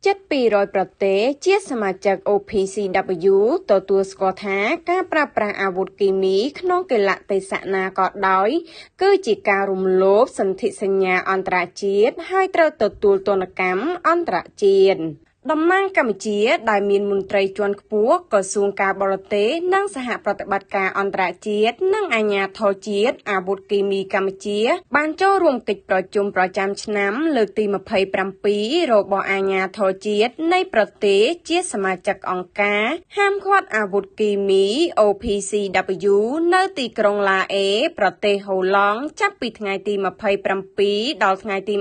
7,200 ប្រទេសជាសមាជិក OPCW ទទួលស្គាល់ថាការប្រើប្រាស់អាវុធគីមីក្នុងកីឡទេសនាក៏ដោយគឺជាការរំលោភសន្ធិសញ្ញាអន្តរជាតិហើយត្រូវទទួលទណ្ឌកម្មអន្តរជាតិតំណាងកម្ពុជាដែលមានមន្ត្រីជាន់ខ្ពស់ក្រសួងការបរទេសនិងសហប្រតិបត្តិការអន្តរជាតិនិងអាជ្ញាធរជាតិអាវុធគីមីកម្ពុជាបានចូលរួមកិច្ចប្រជុំប្រចាំឆ្នាំលើកទី27របស់អាជ្ញាធរជាតិនៃប្រទេសជាសមាជិកអង្គការហាមឃាត់អាវុធគីមី OPCW នៅទីក្រុងឡាអេប្រទេសហូឡង់ចាប់ពីថ្ងៃទី27ដល់ថ្ងៃទី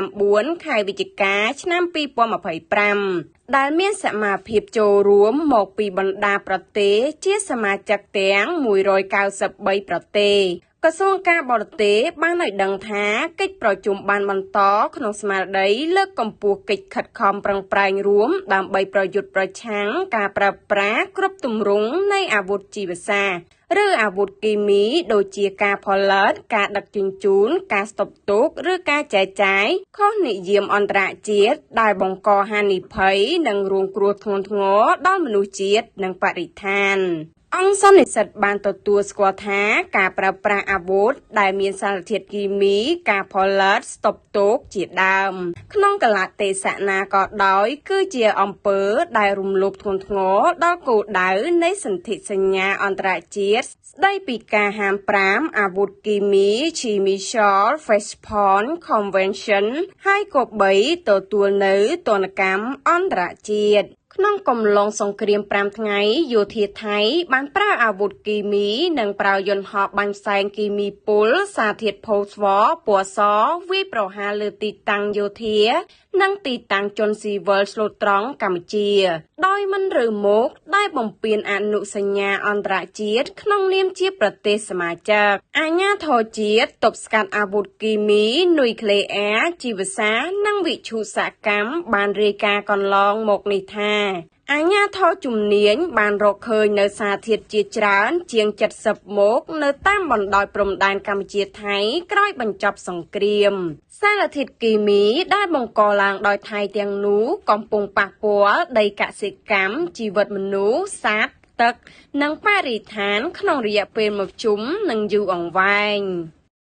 29ខែវិច្ឆិកាឆ្នាំ2025ដែលមានសមាភិបចូលរួមមកពីបណ្ដាប្រទេសជាសមាជិកទាំង193ប្រទេសក្រសួងការបរទេសបានឲ្យដឹងថាកិច្ចប្រជុំបានបន្តក្នុងស្មារតីលើកកម្ពស់កិច្ចខិតខំប្រឹងប្រែងរួមដើម្បីប្រយុទ្ធប្រឆាំងការប្រើប្រាស់គ្រប់ទម្រង់នៃអាវុធជីវសាស្ត្រឬអាវុធគីមីដូចជាការផលិតការដឹកជញ្ជូនការស្តុកទុកឬការចែកចាយខុសនិយមអន្តរជាតិដែលបង្កហានិភ័យនិងរងគ្រោះធ្ងន់ធ្ងរដល់មនុស្សជាតិនិងបរិស្ថានអង្គសន្និសីទបានទទួលស្គាល់ថាការប្រើប្រាស់អាវុធដែលមានសារធាតុគីមីការផលិតស្តុបទុកជាដើមក្នុងកលៈទេសនាក៏ដោយគឺជាអំពើដែលរំលោភធ្ងន់ធ្ងរដល់គោលដៅនៃសន្ធិសញ្ញាអន្តរជាតិស្ដីពីការហាម5អាវុធគីមី Chemical Weapons Convention ហើយក៏បីទទួលនៅទណ្ឌកម្មអន្តរជាតិក្នុងកំឡុងសង្គ្រាម5ថ្ងៃយោធាថៃបានប្រើអាវុធគីមីនិងប្រើយន្តហោះបាញ់ផ្សែងគីមីពុលសារធាតុផូស្វ័រពណ៌សវាយប្រហារលើទីតាំងយោធានិងទីតាំងជនស៊ីវិលស្លូតត្រង់កម្ពុជាដោយមិនរើមុខដែលបំពានអនុសញ្ញាអន្តរជាតិក្នុងនាមជាប្រទេសសមាជិកអាជ្ញាធរជាតិទប់ស្កាត់អាវុធគីមីនុយក្លេអ៊ែរជីវសាស្ត្រនិងវិទ្យុសកម្មបានរាយការណ៍កន្លងមកនេះថាអាជ្ញាធរជំនាញបានរកឃើញនៅសារធាតុជាច្រើនជាង70មុខនៅតាមបណ្ដោយព្រំដែនកម្ពុជាថៃក្រោយបញ្ចប់សង្គ្រាមសារធាតុគីមីដែលបង្កឡើងដោយថៃទាំងនោះកំពុងប៉ះពាល់ដីកសិកម្មជីវិតមនុស្សសត្វទឹកនិងបរិស្ថានក្នុងរយៈពេលមធ្យមនិងយូរអង្វែង។